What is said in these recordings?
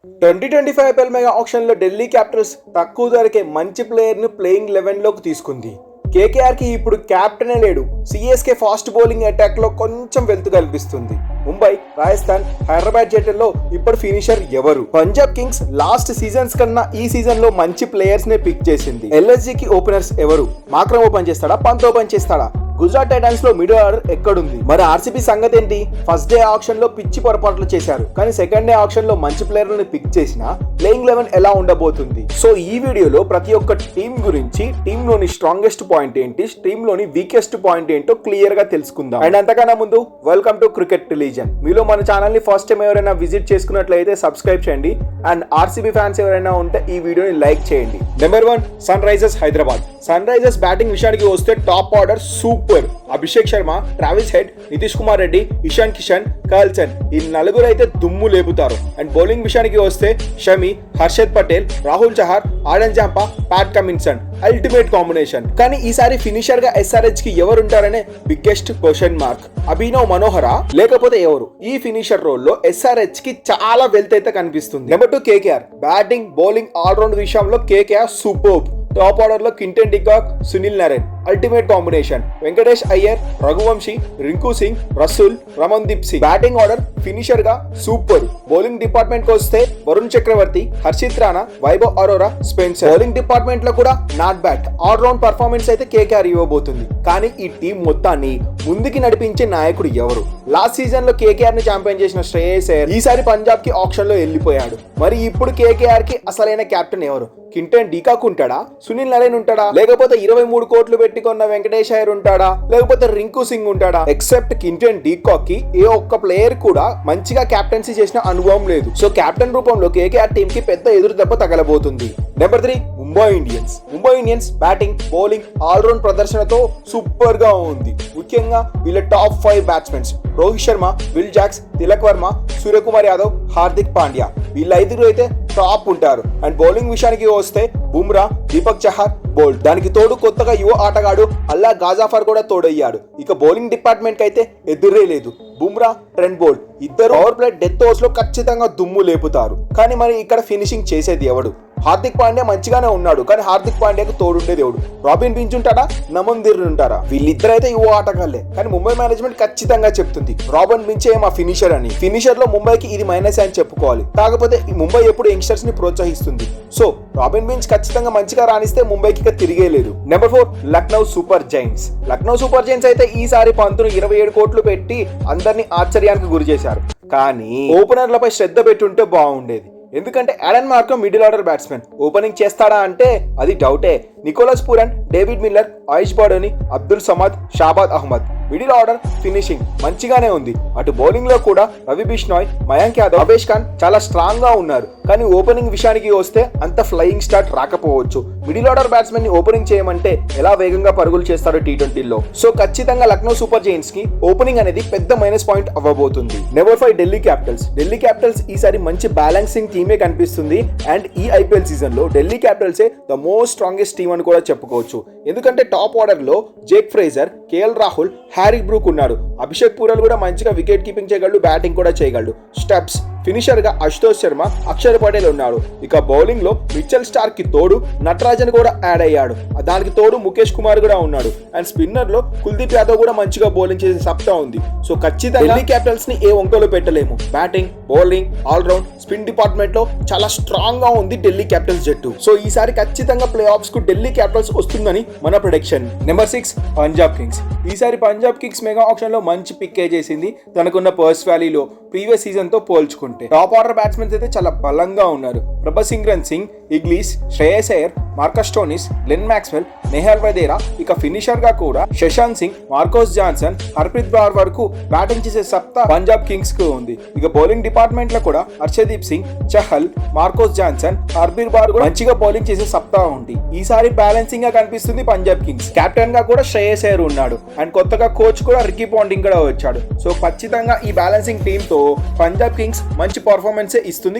2025 IPL mega ఆక్షన్లో Delhi Capitals తక్కువ ధరకే మంచి ప్లేయర్ను ప్లేయింగ్ 11లోకి తీసుకుంది. కేకేఆర్కి ఇప్పుడు క్యాప్టెనే లేడు. సిఎస్కే ఫాస్ట్ బౌలింగ్ అటాక్లో కొంచెం వెలుతు కనిపిస్తుంది. ముంబై, రాజస్థాన్, హైదరాబాద్ జట్టుల్లో ఇప్పుడు ఫినిషర్ ఎవరు? పంజాబ్ కింగ్స్ లాస్ట్ సీజన్స్ కన్నా ఈ సీజన్ లో మంచి ప్లేయర్స్ నే పిక్ చేసింది. ఎల్ఎస్జీకి ఓపెనర్స్ ఎవరు? మాక్రమ్ ఓపెన్ చేస్తాడా, పంత్ ఓపెన్ చేస్తాడా? గుజరాత్ టైటాన్స్ లో మిడిల్ ఆర్డర్ ఎక్కడుంది? మరి ఆర్సీబీ సంగతి ఏంటి? ఫస్ట్ డే ఆక్షన్ లో పిచ్చి పొరపాట్లు చేశారు, కానీ సెకండ్ డే ఆక్షన్ లో మంచి ప్లేయర్లను పిక్ చేసిన ప్లేయింగ్ 11 ఎలా ఉండబోతుంది? సో ఈ వీడియోలో ప్రతి ఒక్క టీం గురించి, టీమ్ లోని స్ట్రాంగెస్ట్ పాయింట్ ఏంటి, టీమ్ లోని వీకెస్ట్ పాయింట్ ఏంటో క్లియర్ గా తెలుసుకుందాం. అండ్ అంతకన్నా ముందు వెల్కమ్ టు క్రికెట్ రిలీజన్. మీలో మన ఛానల్ ని ఫస్ట్ టైం ఎవరైనా విజిట్ చేసుకున్నట్లయితే సబ్స్క్రైబ్ చేయండి. అండ్ ఆర్సీబీ ఫ్యాన్స్ ఎవరైనా ఉంటే ఈ వీడియోని లైక్ చేయండి. Number 1 Sunrisers Hyderabad. Sunrisers batting విషయానికి వస్తే top order super. Abhishek Sharma, Travis Head, Nitish Kumar Reddy, Ishan Kishan, Klaasen ఈ నలుగురు అయితే దుమ్ము లేపుతారు. అండ్ బౌలింగ్ విషయానికి వస్తే Shami, Harshad Patel, Rahul Chahar, Adam Zampa, Pat కమిన్సన్ అల్టిమేట్ కాంబినేషన్. కానీ ఈసారి ఫినిషర్ గా ఎస్ఆర్హెచ్ కి ఎవరు ఉంటారనే biggest question mark. Abhinav Manohara లేకపోతే ఎవరు? ఈ ఫినిషర్ రోల్ లో ఎస్ఆర్హెచ్ కి చాలా వెల్త్ అయితే కనిపిస్తుంది. Number 2 KKR. Batting, bowling, all round విషయంలో కేకేఆర్ సూపర్బ్. టాప్ ఆర్డర్ లో Quinton de Kock, Sunil Narine ultimate combination. Venkatesh Iyer, Raghuvanshi, Rinku Singh, Russell, Ramandeep Singh batting order finisher గా సూపర్. బౌలింగ్ డిపార్ట్మెంట్ కు వస్తే Varun Chakravarthy, Harshit Rana, Vaibhav Arora, Spencer. Bowling department లో కూడా not bad. All round performance అయితే కేకేఆర్ ఇవ్వబోతుంది. కానీ ఈ టీం మొత్తాన్ని ముందుకి నడిపించే నాయకుడు ఎవరు? లాస్ట్ సీజన్ లో కేకేఆర్ ని ఛాంపియన్ చేసిన శ్రేయస్ అయ్యర్ ఈసారి పంజాబ్ కి ఆక్షన్ లో వెళ్ళిపోయాడు. మరి ఇప్పుడు కేకేఆర్ కి అసలైన కెప్టెన్ ఎవరు? కింటన్ డీకాక్ ఉంటాడా? సునీల్ నరేన్ ఉంటాడా? లేకపోతే 23 కోట్లు పెట్టుకున్న వెంకటేష్ అయ్యర్ ఉంటాడా? లేకపోతే రింకు సింగ్ ఉంటాడా? ఎక్సెప్ట్ కింటన్ డీకాక్ కి ఏ ఒక్క ప్లేయర్ కూడా మంచిగా కెప్టెన్సీ చేసిన అనుభవం లేదు. సో కెప్టెన్ రూపంలో కేకేఆర్ టీం కి పెద్ద ఎదురు దెబ్బ తగలబోతుంది. Number 3 Mumbai Indians. Mumbai Indians batting, bowling, all round ప్రదర్శనతో సూపర్ గా ఉంది. ముఖ్యంగా వీళ్ళ top 5 batsmens Rohit Sharma, Will Jacks, Tilak Varma, Suryakumar Yadav, Hardik Pandya వీళ్ళ 5 అయితే టాప్ ఉంటారు. అండ్ బౌలింగ్ విషయానికి వస్తే బుమ్రా, దీపక్ చహార్ బోల్డ్. దానికి తోడు కొత్తగా యువ ఆటగాడు అల్లా గాజాఫర్ కూడా తోడయ్యాడు. ఇక బౌలింగ్ డిపార్ట్మెంట్ కి అయితే ఎదురే లేదు. బుమ్రా, ట్రెంట్ బోల్ట్ ఇద్దరు పవర్ ప్లే డెత్ ఓవర్స్ లో ఖచ్చితంగా దుమ్ము లేపుతారు. కానీ మరి ఇక్కడ ఫినిషింగ్ చేసేది ఎవడు? హార్దిక్ పాండ్యా మంచిగానే ఉన్నాడు, కానీ హార్దిక్ పాండ్యాకు తోడుండేది ఎవడు? రాబిన్ ఫించ్ ఉంటాడా, నమన్దీర్ ఉంటారా? వీళ్ళిద్దరైతే యువ ఆటగాళ్లే, కానీ ముంబై మేనేజ్మెంట్ ఖచ్చితంగా చెప్తుంది రాబిన్ ఫించే మా ఫినిషర్ అని. ఫినిషర్ లో ముంబైకి ఇది మైనస్ అని చెప్పుకోవాలి. కాకపోతే ఈ ముంబై ఎప్పుడు యంగ్స్టర్స్ ని ప్రోత్సహిస్తుంది. సో రాబిన్ ఫించ్ ఖచ్చితంగా మంచిగా రాణిస్తే ముంబైకి ఇక తిరిగే లేదు. Number 4 Lucknow Super Giants. Lucknow Super Giants అయితే ఈసారి పంతును 27 కోట్లు పెట్టి అందరినీ ఆశ్చర్యానికి గురి చేశారు. కానీ ఓపెనర్లపై శ్రద్ధ పెట్టుంటే బాగుండేది. ఎందుకంటే Aiden Markram middle order batsmen. Opening చేస్తాడా అంటే అది డౌటే. Nicholas Pooran, David Miller, Ayush Badoni, Abdul Samad, Shahbaz Ahmed middle order finishing మంచిగానే ఉంది. అటు బౌలింగ్ లో కూడా రవి బిష్నాయ్, మయాంక్ యాదవ్, అవేష్ ఖాన్ చాలా స్ట్రాంగ్ గా ఉన్నారు. కానీ ఓపెనింగ్ విషయానికి వస్తే అంత ఫ్లయింగ్ స్టార్ట్ రాకపోవచ్చు. మిడిల్ ఆర్డర్ బ్యాట్స్మెన్ ని ఓపెనింగ్ చేయమంటే ఎలా వేగంగా పరుగులు చేస్తారు T20లో. సో ఖచ్చితంగా లక్నో సూపర్ జైంట్స్ కి ఓపెనింగ్ అనేది పెద్ద మైనస్ పాయింట్ అవ్వబోతుంది. Number 5 Delhi Capitals. Delhi Capitals ఈసారి మంచి బ్యాలెన్సింగ్ టీమే కనిపిస్తుంది. అండ్ ఈ ఐపీఎల్ సీజన్ లో ఢిల్లీ క్యాపిటల్సే ద మోస్ట్ స్ట్రాంగెస్ట్ టీమ్ అని కూడా చెప్పుకోవచ్చు. ఎందుకంటే టాప్ ఆర్డర్ లో Jake Fraser, KL Rahul, Harry Brook ఉన్నాడు. అభిషేక్ పూరల్ కూడా మంచిగా వికెట్ కీపింగ్ చేయగలడు, బ్యాటింగ్ కూడా చేయగలడు. స్టెప్స్ ఫినిషర్ గా అశుతోష్ శర్మ, అక్షర్ పటేల్ ఉన్నాడు. ఇక బౌలింగ్ లో మిచెల్ స్టార్క్ కి తోడు నటరాజన్ కూడా యాడ్ అయ్యాడు. దానికి తోడు ముఖేష్ కుమార్ కూడా ఉన్నాడు. అండ్ స్పిన్నర్ లో కుల్దీప్ యాదవ్ కూడా మంచిగా బౌలింగ్ చేసే సత్తా ఉంది. సో ఖచ్చితంగా ఢిల్లీ క్యాపిటల్స్ ని ఏ వంకలో పెట్టలేము. Batting, bowling, all round, spin department లో చాలా స్ట్రాంగ్ గా ఉంది ఢిల్లీ క్యాపిటల్స్ జట్టు. సో ఈసారి ఖచ్చితంగా ప్లే ఆఫ్స్ కు ఢిల్లీ క్యాపిటల్స్ వస్తుందని మన ప్రెడిక్షన్. Number 6 Punjab Kings. ఈసారి పంజాబ్ కింగ్స్ మెగా ఆక్షన్ లో మంచి పిక్ చేసింది. తనకున్న పర్స్ వాల్యూలో ప్రీవియస్ సీజన్ తో పోల్చుకుంటే టాప్ ఆర్డర్ బ్యాట్స్మెన్స్ అయితే చాలా బలంగా ఉన్నారు. Prabhsimran Singh, Inglis, Shreyas Iyer, Marcus Stoinis, Glenn Maxwell, Nehal Wadhera, ఇక ఫినిషర్ గా కూడా శశాంక్ సింగ్, మార్కోస్ జాన్సన్, హర్ప్రీత్ బ్రౌర్ వరకు బ్యాటింగ్ చేసే సత్తా పంజాబ్ కింగ్స్ కు ఉంది. ఇక బౌలింగ్ డిపార్ట్మెంట్ లో కూడా హర్షదీప్ సింగ్, చహల్, మార్కోస్ జాన్సన్, హర్బీర్ బార్ కూడా మంచిగా బౌలింగ్ చేసే సత్తా ఉంది. ఈసారి బ్యాలెన్సింగ్ గా కనిపిస్తుంది పంజాబ్ కింగ్స్. కెప్టెన్ గా కూడా శ్రేయస్ అయ్యర్ ఉన్నాడు. అండ్ కొత్తగా కోచ్ కూడా రికీ పాంటింగ్ కూడా వచ్చాడు. సో ఖచ్చితంగా ఈ బ్యాలెన్సింగ్ టీమ్ తో పంజాబ్ కింగ్స్ మంచి పర్ఫార్మెన్స్ ఇస్తుంది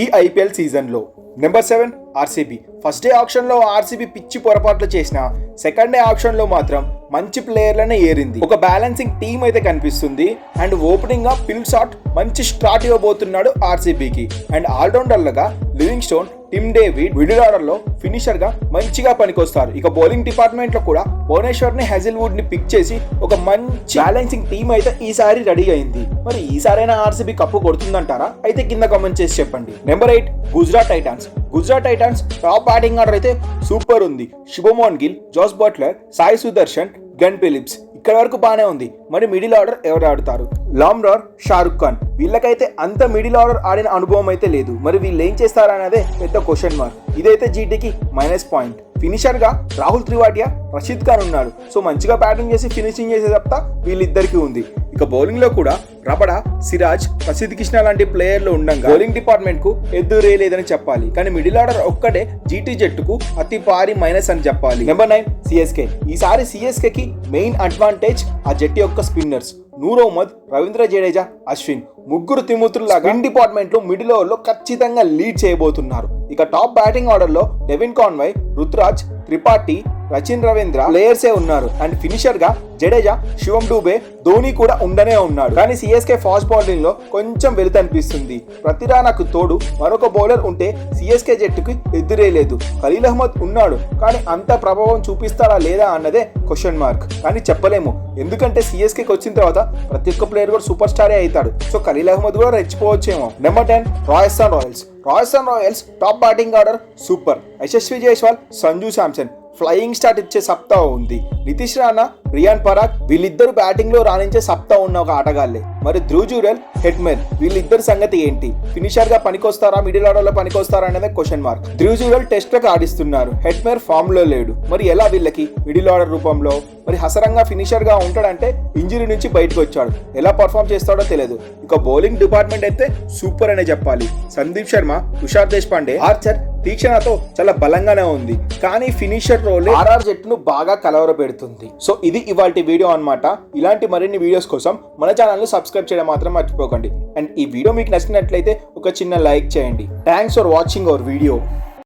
ఈ ఐపీఎల్ సీజన్ లో. Number 7 RCB. First day auction లో ఆర్సీబీ పిచ్చి పొరపాట్లు చేసిన సెకండ్ డే ఆక్షన్ లో మాత్రం మంచి ప్లేయర్లనే ఏరింది. ఒక బ్యాలెన్సింగ్ టీమ్ అయితే కనిపిస్తుంది. అండ్ ఓపెనింగ్ గా ఫిల్ షాట్ మంచి స్టార్ట్ ఇవ్వబోతున్నాడు ఆర్సీబీకి. అండ్ ఆల్రౌండర్లుగా Livingstone, Tim David middle order లో ఫినిషర్ గా మంచిగా పనికొస్తారు. ఇక బౌలింగ్ డిపార్ట్మెంట్ లో కూడా భువనేశ్వర్ ని, హెజిల్వుడ్ ని పిక్ చేసి ఒక మంచి బ్యాలెన్సింగ్ టీమ్ అయితే ఈసారి రెడీ అయింది. మరి ఈసారైనా ఆర్సీబీ కప్పు కొడుతుందంటారా? అయితే కింద కామెంట్ చేసి చెప్పండి. Number 8 Gujarat Titans. Gujarat Titans top batting order అయితే సూపర్ ఉంది. Shubman Gill, Jos Buttler, Sai Sudharsan, Glenn Phillips ఇక్కడ వరకు బానే ఉంది. మరి మిడిల్ ఆర్డర్ ఎవరు ఆడుతారు? లామ్రార్, షారుఖ్ ఖాన్ వీళ్ళకైతే అంత మిడిల్ ఆర్డర్ ఆడిన అనుభవం అయితే లేదు. మరి వీళ్ళు ఏం చేస్తారనేదే పెద్ద క్వశ్చన్ మార్క్. ఇదైతే జీటీకి -పాయింట్. ఫినిషర్ గా రాహుల్ త్రివాటియా, రషీద్ ఖాన్ ఉన్నాడు. సో మంచిగా బ్యాటింగ్ చేసి ఫినిషింగ్ చేసే తప్ప వీళ్ళిద్దరికి ఉంది. ఇక బౌలింగ్ లో కూడా రబడా, సిరాజ్, ప్రసిద్ధ్ కృష్ణ లాంటి ప్లేయర్లు ఉండగా బౌలింగ్ డిపార్ట్మెంట్ కు ఎదురేలేదని చెప్పాలి. కానీ మిడిల్ ఆర్డర్ ఒక్కటే జీటీ జట్టుకు అతి భారీ మైనస్ అని చెప్పాలి. Number 9 CSK. ఈసారి సిఎస్కే కి మెయిన్ అడ్వాంటేజ్ ఆ జట్టు యొక్క స్పిన్నర్స్ నూర్ మహమ్మద్, రవీంద్ర జడేజా, అశ్విన్ ముగ్గురు తిమ్ముతుల్లాగా స్పిన్ డిపార్ట్మెంట్ లో మిడిల్ ఓవర్ లో ఖచ్చితంగా లీడ్ చేయబోతున్నారు. ఇక టాప్ బ్యాటింగ్ ఆర్డర్ లో డెవిన్ కాన్వాయ్, రుతురాజ్, త్రిపాఠి, రచిన్ రవీంద్ర ప్లేయర్సే ఉన్నారు. అండ్ ఫినిషర్ గా జడేజా, శివం డూబే, ధోని కూడా ఉండనే ఉన్నాడు. కానీ సిఎస్కే ఫాస్ట్ బౌలింగ్ లో కొంచెం వెలుతనిపిస్తుంది. ప్రతిరానకు తోడు మరొక బౌలర్ ఉంటే సిఎస్కే జట్టుకి ఎదురేలేదు. ఖలీల్ అహ్మద్ ఉన్నాడు, కానీ అంత ప్రభావం చూపిస్తారా లేదా అన్నదే క్వశ్చన్ మార్క్. కానీ చెప్పలేము, ఎందుకంటే సిఎస్కేకి వచ్చిన తర్వాత ప్రతి ఒక్క ప్లేయర్ కూడా సూపర్ స్టారే అవుతాడు. సో ఖలీల్ అహ్మద్ కూడా రెచ్చిపోవచ్చేమో. Number 10 Rajasthan Royals. Rajasthan Royals top batting order super. Yashasvi Jaiswal, Sanju Samson flying start ఇచ్చే సత్తా ఉంది. నితీష్ రాణా, రియాన్ పరాగ్ వీళ్ళిద్దరు బ్యాటింగ్ లో రాణించే సత్తా ఉన్న ఒక ఆటగాళ్లే. మరి ధ్రువ్ జురెల్, హెట్మెన్ వీళ్ళిద్దరి సంగతి ఏంటి? ఫినిషర్ గా పనికొస్తారా, మిడిల్ ఆర్డర్ లో పనికొస్తారా అనేది question mark. Dhruv Jurel test లకు ఆడిస్తున్నారు, హెట్మెన్ ఫామ్ లో లేడు. మరి ఎలా వీళ్ళకి మిడిల్ ఆర్డర్ రూపంలో? మరి హసరంగా ఫినిషర్ గా ఉంటాడంటే ఇంజరీ నుంచి బయటకు వచ్చాడు, ఎలా పర్ఫామ్ చేస్తాడో తెలియదు. ఇక బౌలింగ్ డిపార్ట్మెంట్ అయితే సూపర్ అనే చెప్పాలి. సందీప్ శర్మ, తుషార్ దేశపాండే, ఆర్చర్ తీక్షణతో చాలా బలంగానే ఉంది. కానీ ఫినిషర్ రోల్ ఆర్ఆర్ జట్టును బాగా కలవరపెడుతుంది. సో ఇది ఇవాల్టి వీడియో అన్నమాట. ఇలాంటి మరిన్ని వీడియోస్ కోసం మన ఛానల్ ను సబ్స్క్రైబ్ చేయడం మాత్రం మర్చిపోకండి. అండ్ ఈ వీడియో మీకు నచ్చినట్లయితే ఒక చిన్న లైక్ చేయండి. Thanks for watching our video.